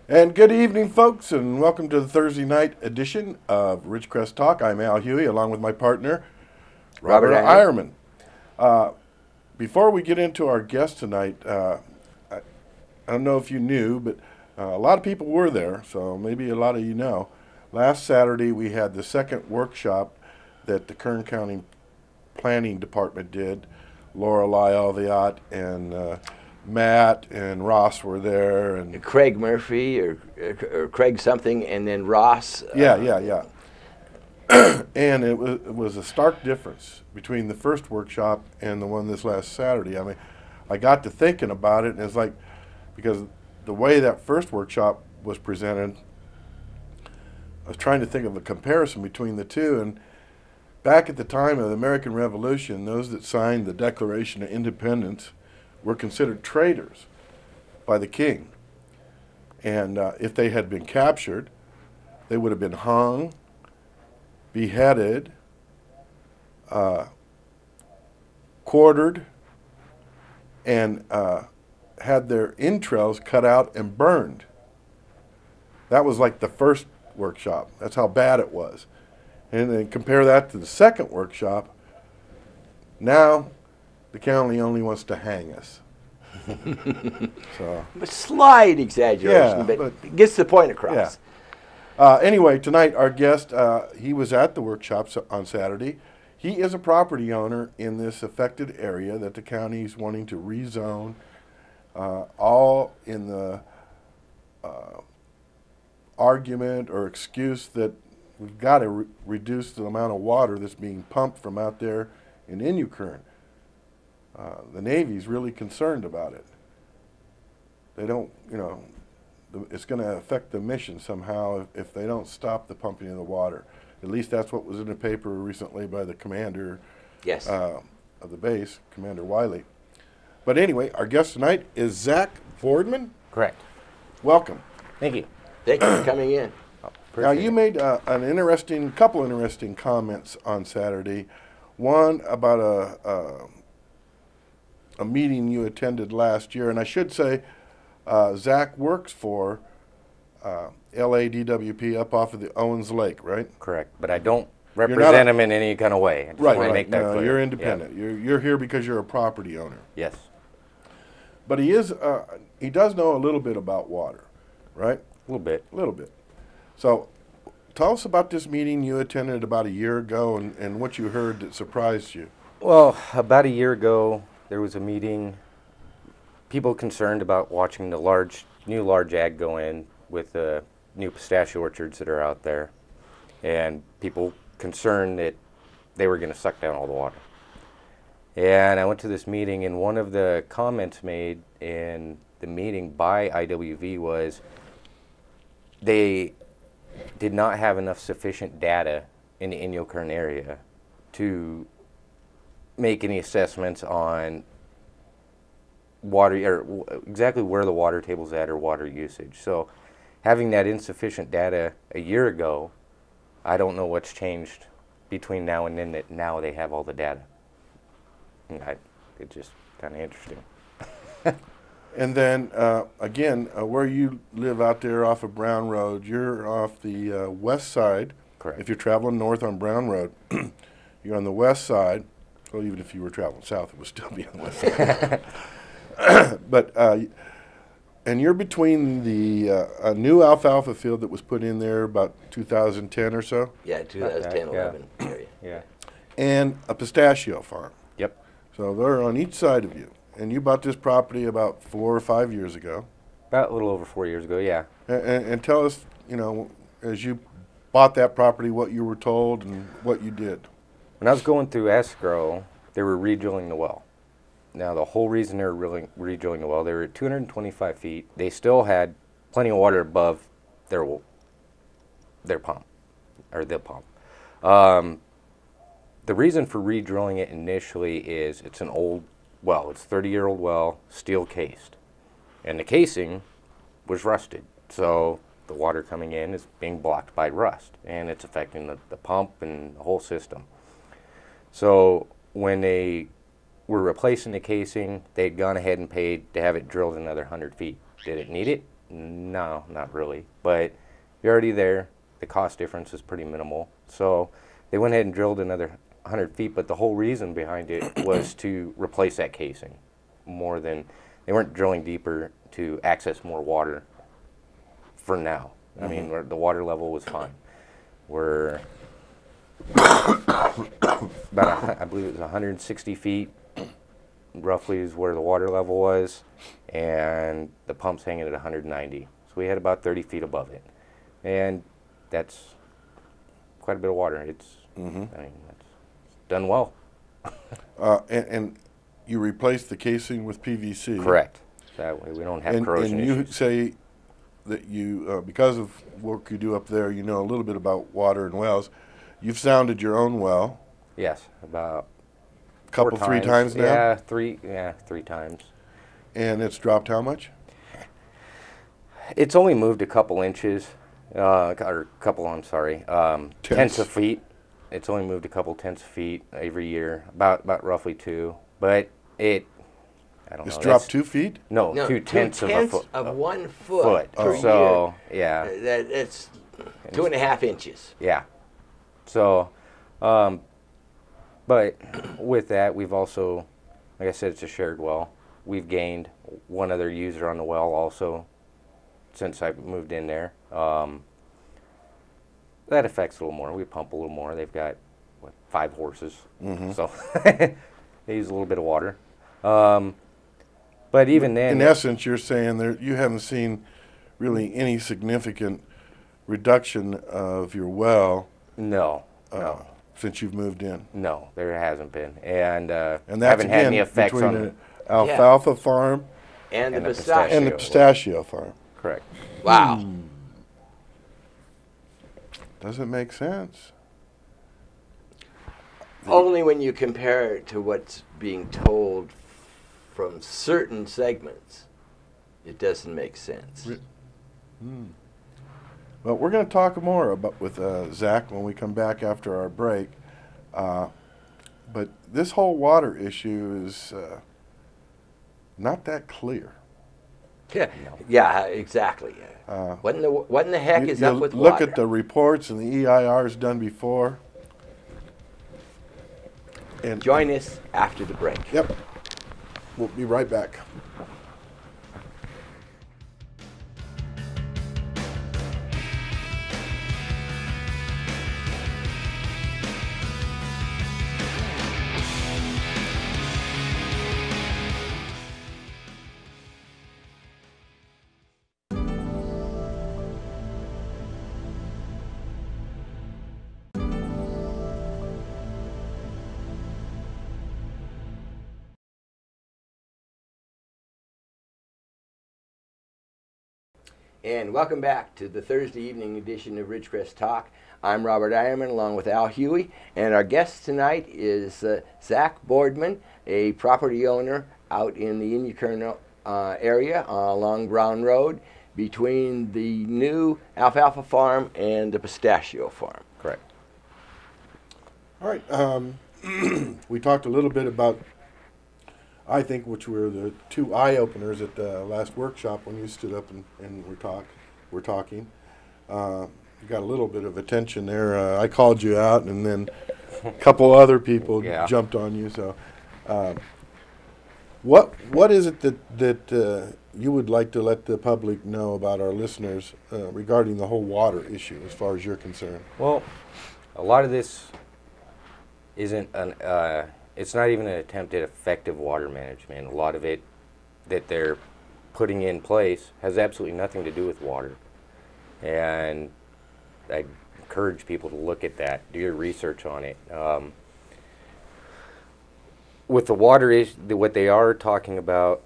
And good evening, folks, and welcome to the Thursday night edition of Ridgecrest Talk. I'm Al Huey, along with my partner, Robert Robert Eierman. Eierman. Before we get into our guest tonight, I don't know if you knew, but a lot of people were there, so maybe a lot of you know. Last Saturday, we had the second workshop that the Kern County Planning Department did. Lorelei Alviat and Matt and Ross were there, and Craig Murphy or Craig something, and then Ross. yeah. And it was a stark difference between the first workshop and the one this last Saturday. I mean, I got to thinking about it, and it's like, because the way that first workshop was presented, I was trying to think of a comparison between the two. And back at the time of the American Revolution, those that signed the Declaration of Independence were considered traitors by the king. And if they had been captured, they would have been hung, beheaded, quartered, and had their entrails cut out and burned. That was like the first workshop. That's how bad it was. And then compare that to the second workshop. Now, the county only wants to hang us. So, A slight exaggeration, Yeah, but but- it gets the point across. Anyway, tonight our guest, he was at the workshop on Saturday. He is a property owner in this affected area that the county is wanting to rezone, all in the argument or excuse that we've got to reduce the amount of water that's being pumped from out there in Inyukern. The Navy's really concerned about it. They don't, it's going to affect the mission somehow if they don't stop the pumping of the water. At least that's what was in the paper recently by the commander Yes. of the base, Commander Wiley. But anyway, our guest tonight is Zack Fordman. Correct. Welcome. Thank you. Thank you for coming in. Now, you made couple interesting comments on Saturday. One about a meeting you attended last year, and I should say, Zack works for LADWP up off of the Owens Lake, right? Correct. But I don't not represent a- him in any kind of way. I just Right, want to right. make that No, clear. you're independent. You're here because you're a property owner. Yes. But he does know a little bit about water, right? A little bit. A little bit. So, tell us about this meeting you attended about a year ago and what you heard that surprised you. Well, about a year ago, there was a meeting. People concerned about watching the new large ag go in with the new pistachio orchards that are out there, and people concerned that they were going to suck down all the water. And I went to this meeting, and one of the comments made in the meeting by IWV was they did not have enough sufficient data in the Inyokern area to make any assessments on water, or exactly where the water table's at or water usage. So having that insufficient data a year ago, I don't know what's changed between now and then that now they have all the data. And it's just kind of interesting. And then, again, where you live out there off of Brown Road, you're off the west side. Correct. If you're traveling north on Brown Road, you're on the west side. Well, even if you were traveling south, it would still be on the west side. But, and you're between the a new alfalfa field that was put in there about 2010 or so, Yeah, 2010, Yeah. 11 area. Yeah. and a pistachio farm. Yep. So they're on each side of you. And you bought this property about 4 or 5 years ago. About a little over 4 years ago, yeah. And tell us, as you bought that property, what you were told and what you did. When I was going through escrow, they were redrilling the well. Now, the whole reason they were redrilling the well, they were at 225 feet. They still had plenty of water above their pump, or the pump. The reason for redrilling it initially is it's an old well. It's a 30-year-old well, steel cased. And the casing was rusted. So the water coming in is being blocked by rust, and it's affecting the pump and the whole system. So when they were replacing the casing, they'd gone ahead and paid to have it drilled another 100 feet. Did it need it? No, not really. But you're already there. The cost difference is pretty minimal. So they went ahead and drilled another 100 feet, but the whole reason behind it was to replace that casing more than, they weren't drilling deeper to access more water for now. I mean, the water level was fine. We're about, I believe it was 160 feet roughly is where the water level was, and the pump's hanging at 190. So we had about 30 feet above it. And that's quite a bit of water. It's, I mean, that's done well. And you replaced the casing with PVC. Correct. That way we don't have corrosion and you issues. say that you, because of work you do up there, you know a little bit about water and wells. You've sounded your own well. Yes, about Three times now? Yeah, three times. And it's dropped how much? It's only moved a couple inches, or couple, I'm sorry, tenths of feet. It's only moved a couple tenths of feet every year, about roughly 2. But I don't know. It's dropped 2 feet? No, No, 2 tenths of a foot. of 1 foot per year. So, yeah. That's 2.5 inches. Yeah. So, but with that, we've also, like I said, it's a shared well. We've gained one other user on the well also since I moved in there. That affects a little more. We pump a little more. They've got, what, 5 horses. So they use a little bit of water. But even then... In essence, you're saying that you haven't seen really any significant reduction of your well No. since you've moved in. No, there hasn't been. And And that's haven't had again any effects between on... the alfalfa farm And the And the pistachio. and the pistachio farm. Correct. Wow. Doesn't make sense. Only when you compare it to what's being told from certain segments, it doesn't make sense. Well, we're going to talk more about with Zack when we come back after our break. But this whole water issue is not that clear. Yeah, yeah, exactly. What in the heck is up with look water? at the reports and the EIRs done before. And Join us after the break. Yep. We'll be right back. And welcome back to the Thursday evening edition of Ridgecrest Talk. I'm Robert Eierman along with Al Huey, and our guest tonight is Zack Fordman, a property owner out in the Eierman area along Brown Road between the new alfalfa farm and the pistachio farm. Correct. All right. We talked a little bit about, I think, which were the 2 eye-openers at the last workshop when you stood up and we're talking. You got a little bit of attention there. I called you out, and then a couple other people jumped on you. So, what is it that you would like to let the public know about our listeners regarding the whole water issue, as far as you're concerned? Well, a lot of this isn't an... it's not even an attempt at effective water management. A lot of it that they're putting in place has absolutely nothing to do with water. And I encourage people to look at that, do your research on it. With the water issue, what they are talking about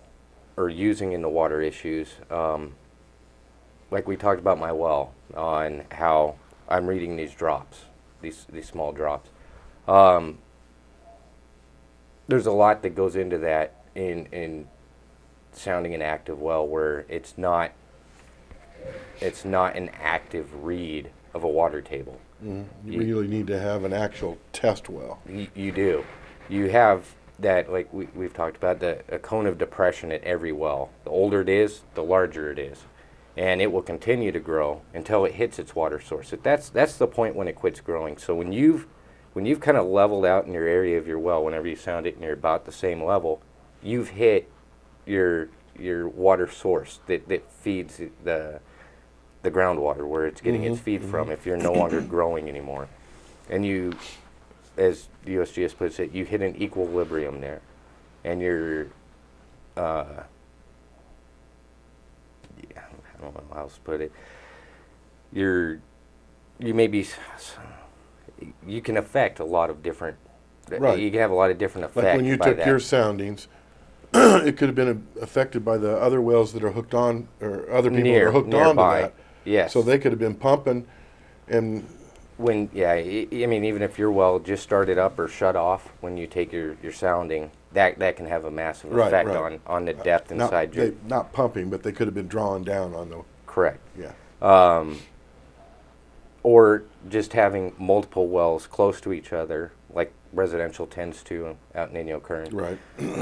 or using in the water issues, like we talked about my well, on how I'm reading these drops, these small drops. There's a lot that goes into that in sounding an active well, where it's not an active read of a water table. You really need to have an actual test well. You do. You have that, like we've talked about, a cone of depression at every well. The older it is, the larger it is. and it will continue to grow until it hits its water source. That's the point when it quits growing. So when you've kind of leveled out in your area of your well, whenever you sound it and you're about the same level, you've hit your water source that feeds the groundwater, where it's getting its feed from, if you're no longer growing anymore. And you, as the USGS puts it, you hit an equilibrium there. And you're, I don't know how else to put it, you can affect a lot of different, Right. you can have a lot of different effects. Like when you by took that. your soundings, it could have been affected by the other wells that are hooked on, or other people that are hooked on to nearby. that. Yes. So they could have been pumping, and I mean, even if your well just started up or shut off when you take your sounding, that can have a massive Right, effect right. on the depth inside your. not pumping, but they could have been drawing down on the. Correct. Yeah. Or just having multiple wells close to each other, like residential tends to out in Indian Current, Right.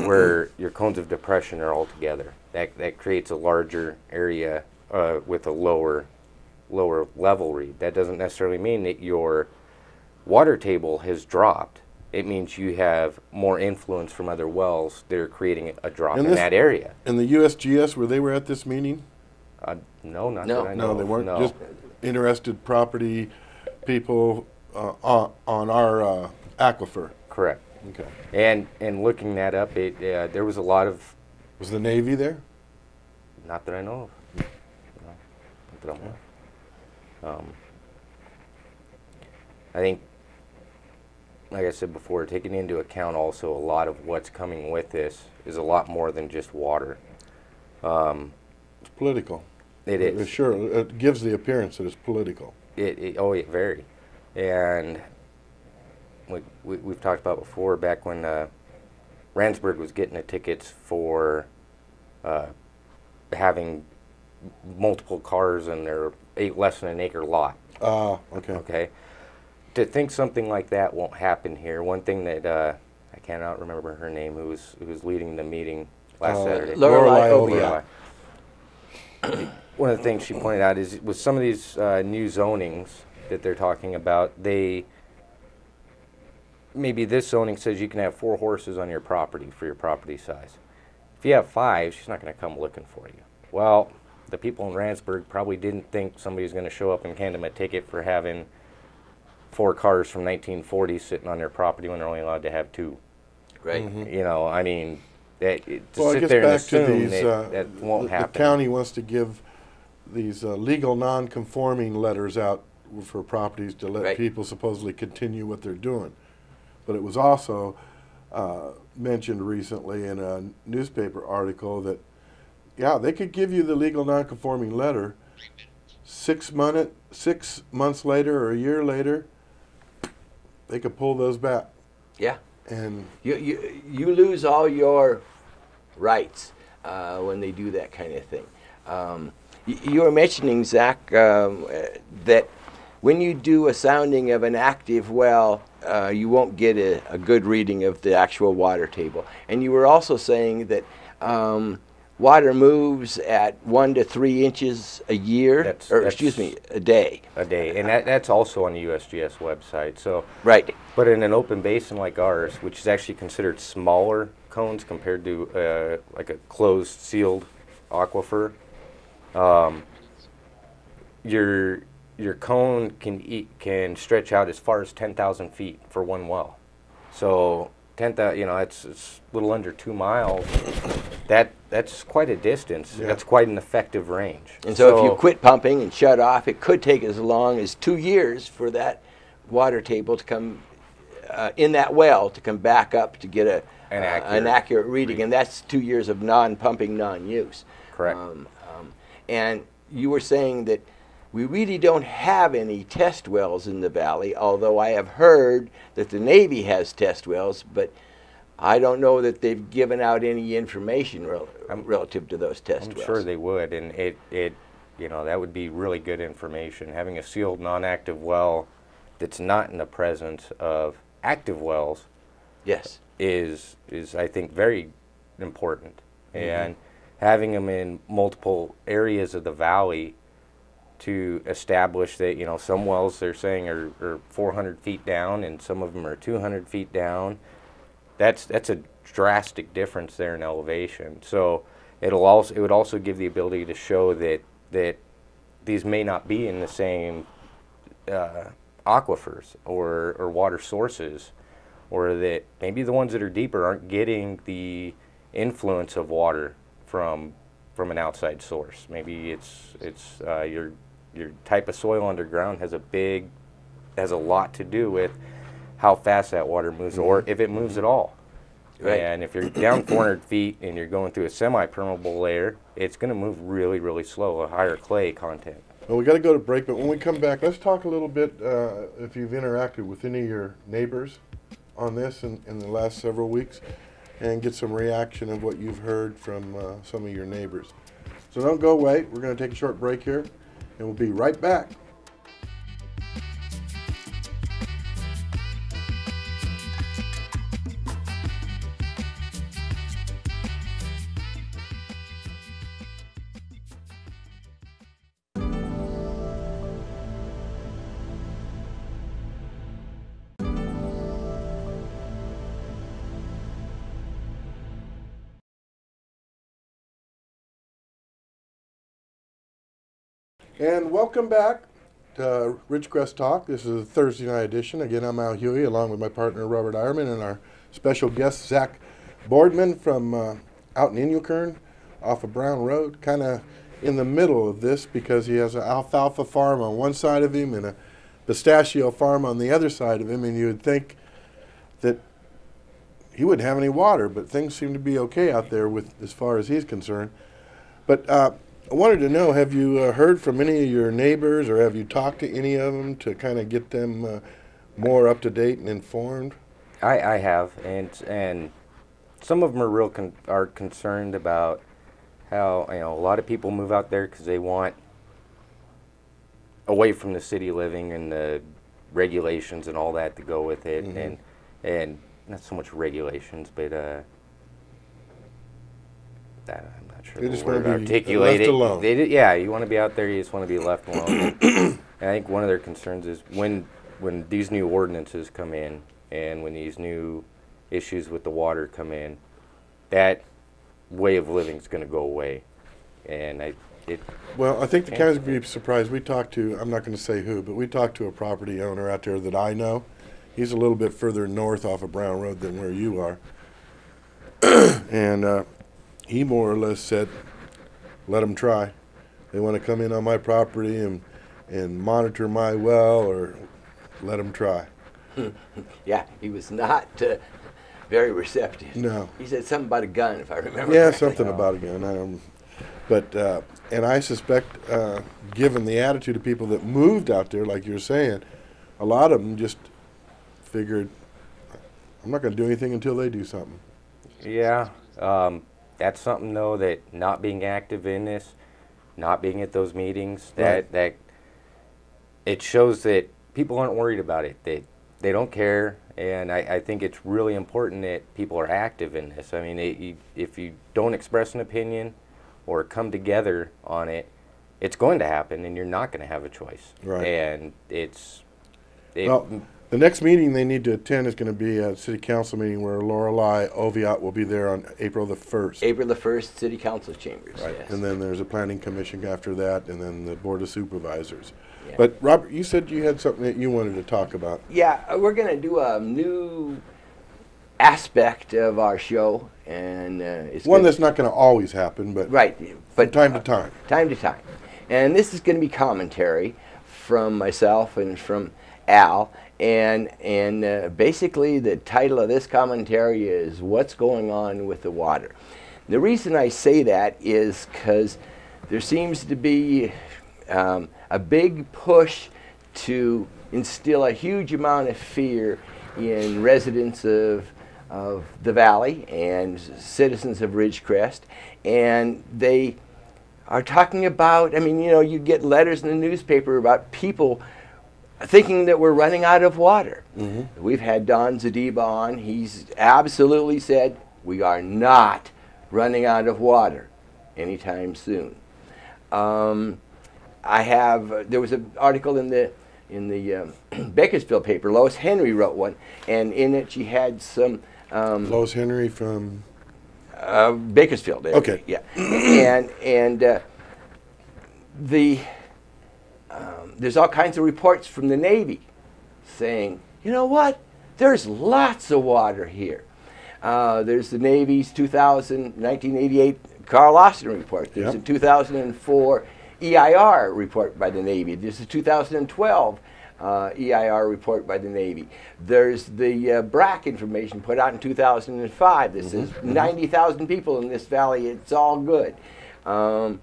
where your cones of depression are all together. That creates a larger area with a lower level read. That doesn't necessarily mean that your water table has dropped. It means you have more influence from other wells. They're creating a drop And in that area. And the USGS, were they at this meeting? No, not No. that I know No, they of. weren't. No. Just interested property people on our aquifer. Correct. Okay. And looking that up, there was a lot of, Was the Navy there? not that I know of. No, not that I know of. I think, like I said before, taking into account also a lot of what's coming with this is a lot more than just water. It's political. It is. Sure, it gives the appearance that it's political. Very. And we've talked about before, back when Randsburg was getting the tickets for having multiple cars in their less than an acre lot. Okay. Okay. To think something like that won't happen here. One thing that I cannot remember her name, who was leading the meeting last Saturday. Lorelei Lorelei. One of the things she pointed out is with some of these new zonings that they're talking about, maybe this zoning says you can have 4 horses on your property for your property size. If you have 5, she's not going to come looking for you. Well, the people in Randsburg probably didn't think somebody's going to show up and hand them a ticket for having 4 cars from 1940 sitting on their property when they're only allowed to have 2. Right. You know, I mean, to Well, it sit gets there and back to assume these. that won't happen. The county wants to give these legal non-conforming letters out for properties to let Right. people supposedly continue what they're doing. But it was also mentioned recently in a newspaper article that, yeah, they could give you the legal non-conforming letter. 6 months later or a year later, they could pull those back. Yeah. And You lose all your rights when they do that kind of thing. You were mentioning, Zach, that when you do a sounding of an active well, you won't get a good reading of the actual water table. And you were also saying that water moves at 1 to 3 inches a year, a day. A day, and that's also on the USGS website. So, Right. but in an open basin like ours, which is actually considered smaller cones compared to like a closed, sealed aquifer, your cone can stretch out as far as 10,000 feet for one well. So 10,000, it's a little under 2 miles. That's quite a distance. Yeah. That's quite an effective range. And so if you quit pumping and shut off, it could take as long as 2 years for that water table to come in that well to come back up to get an accurate reading. And that's 2 years of non-pumping, non-use. Correct. And you were saying that we really don't have any test wells in the valley, although I have heard that the Navy has test wells, but I don't know that they've given out any information relative to those test wells. I'm sure they would, and that would be really good information. Having a sealed non-active well that's not in the presence of active wells, yes, is I think very important. And having them in multiple areas of the valley to establish that, you know, some wells they're saying are 400 feet down and some of them are 200 feet down. That's a drastic difference there in elevation. So it would also give the ability to show that these may not be in the same aquifers or water sources, or that maybe the ones that are deeper aren't getting the influence of water from an outside source. Maybe it's your type of soil underground has a lot to do with how fast that water moves, or if it moves at all. Right. And if you're down 400 feet and you're going through a semi-permeable layer, it's going to move really, really slow, a higher clay content. Well, we got to go to break, but when we come back, let's talk a little bit if you've interacted with any of your neighbors on this in the last several weeks, and get some reaction of what you've heard from some of your neighbors. So don't go away. We're going to take a short break here, and we'll be right back. And welcome back to Ridgecrest Talk. This is a Thursday night edition. Again, I'm Al Huey, along with my partner Robert Eierman and our special guest Zack Boardman from out in Inyokern off of Brown Road, kind of in the middle of this because he has an alfalfa farm on one side of him and a pistachio farm on the other side of him, and you would think that he wouldn't have any water, but things seem to be okay out there with as far as he's concerned. But I wanted to know, have you heard from any of your neighbors, or have you talked to any of them to kind of get them more up to date and informed? I have, and some of them are concerned about how, you know, a lot of people move out there because they want away from the city living and the regulations and all that to go with it, and not so much regulations, but that I'm not sure They the just word want to be articulate left it. alone. Yeah, you want to be out there, you just want to be left alone. And I think one of their concerns is when these new ordinances come in and when these new issues with the water come in, that way of living is going to go away. And Well, I think the county's going to be surprised. We talked to, I'm not going to say who, but we talked to a property owner out there that I know. He's a little bit further north off of Brown Road than where you are. And he more or less said, let them try. They want to come in on my property and monitor my well, or let them try. Yeah, he was not very receptive. No. He said something about a gun, if I remember Yeah, correctly. something about a gun. But and I suspect, given the attitude of people that moved out there, like you're saying, a lot of them just figured, I'm not going to do anything until they do something. Yeah, that's something though, that not being active in this, not being at those meetings, that it shows that people aren't worried about it. They don't care, and I think it's really important that people are active in this. I mean, if you don't express an opinion or come together on it, it's going to happen, and you're not going to have a choice. Right. And Well, the next meeting they need to attend is going to be a city council meeting where Lorelei Oviatt will be there on April the 1st. April the 1st, City Council Chambers. Right. Yes. And then there's a planning commission after that, and then the board of supervisors. Yeah. But Robert, you said you had something that you wanted to talk about. Yeah, we're going to do a new aspect of our show, and it's One gonna, that's not going to always happen, but right, from time to time. Time to time. And this is going to be commentary from myself and from Al, and basically the title of this commentary is What's Going On with the Water. The reason I say that is because there seems to be a big push to instill a huge amount of fear in residents of the valley and citizens of Ridgecrest, and they are talking about, I mean, you know, you get letters in the newspaper about people thinking that we're running out of water. Mm-hmm. We've had Don Zadiba on. He's absolutely said we are not running out of water. anytime soon. There was an article in the Bakersfield paper. Lois Henry wrote one, and in it she had some Lois Henry from Bakersfield area. Okay. Yeah, and there's all kinds of reports from the Navy saying, you know what? There's lots of water here. There's the Navy's 1988 Carl Austin report. There's a 2004 EIR report by the Navy. There's a 2012 EIR report by the Navy. There's the BRAC information put out in 2005 that says 90,000 people in this valley, it's all good. The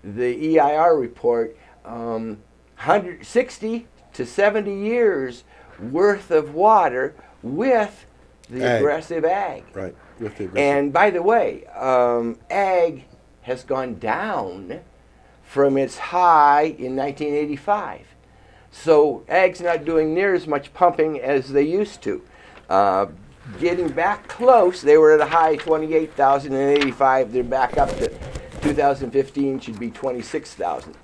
EIR report, 160 to 70 years worth of water with the aggressive ag. Right, with the aggressive. And by the way, ag has gone down from its high in 1985. So ag's not doing near as much pumping as they used to. Getting back close, they were at a high 28,000 in 85. They're back up to 2015 should be 26,000.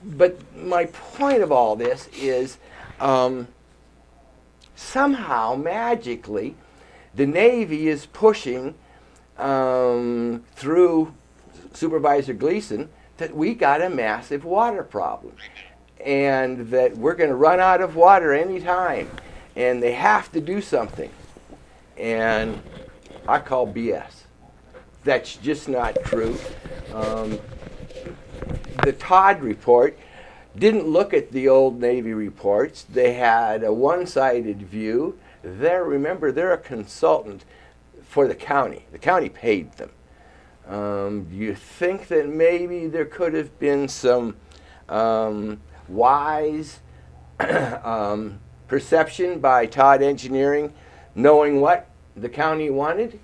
But my point of all this is somehow, magically, the Navy is pushing through Supervisor Gleason that we got a massive water problem and that we're going to run out of water any time and they have to do something. And I call BS. That's just not true. The Todd report didn't look at the old Navy reports. They had a one-sided view. Remember, they're a consultant for the county. The county paid them. You think that maybe there could have been some wise perception by Todd Engineering, knowing what the county wanted,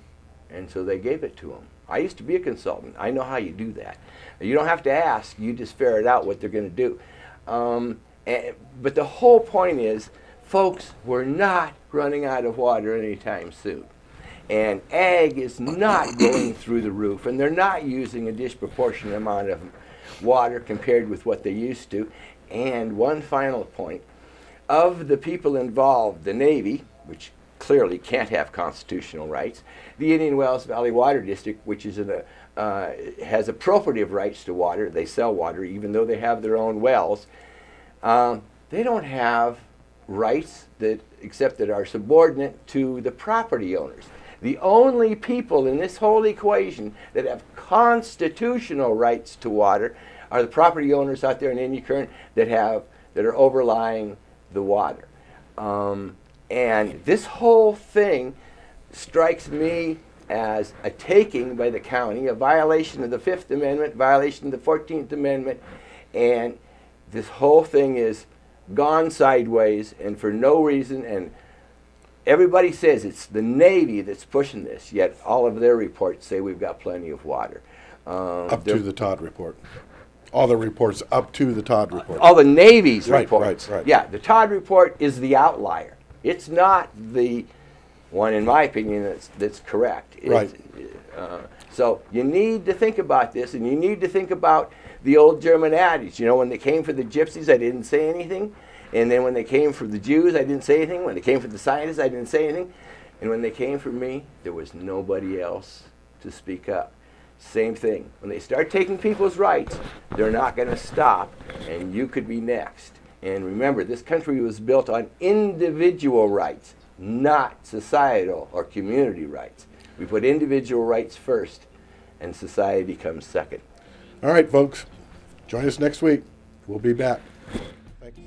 and so they gave it to them. I used to be a consultant. I know how you do that. You don't have to ask. You just ferret out what they're going to do. But the whole point is, folks, we're not running out of water anytime soon. And ag is not going through the roof, and they're not using a disproportionate amount of water compared with what they used to. And one final point, of the people involved, the Navy, which clearly can't have constitutional rights, the Indian Wells Valley Water District, which is has appropriative rights to water. They sell water even though they have their own wells. They don't have rights except that are subordinate to the property owners. The only people in this whole equation that have constitutional rights to water are the property owners out there in Indian Current that are overlying the water. And this whole thing strikes me as a taking by the county, a violation of the 5th Amendment, violation of the 14th Amendment, and this whole thing is gone sideways and for no reason, and everybody says it's the Navy that's pushing this, yet all of their reports say we've got plenty of water. Up to the Todd report. All the reports up to the Todd report. All the Navy's reports. Right. Yeah, the Todd report is the outlier. It's not the one, in my opinion, that's correct. Right. So you need to think about this, and you need to think about the old German adage. You know, when they came for the gypsies, I didn't say anything. And then when they came for the Jews, I didn't say anything. When they came for the scientists, I didn't say anything. And when they came for me, there was nobody else to speak up. Same thing. When they start taking people's rights, they're not going to stop, and you could be next. And remember, this country was built on individual rights, not societal or community rights. We put individual rights first, and society comes second. All right, folks. Join us next week. We'll be back. Thanks.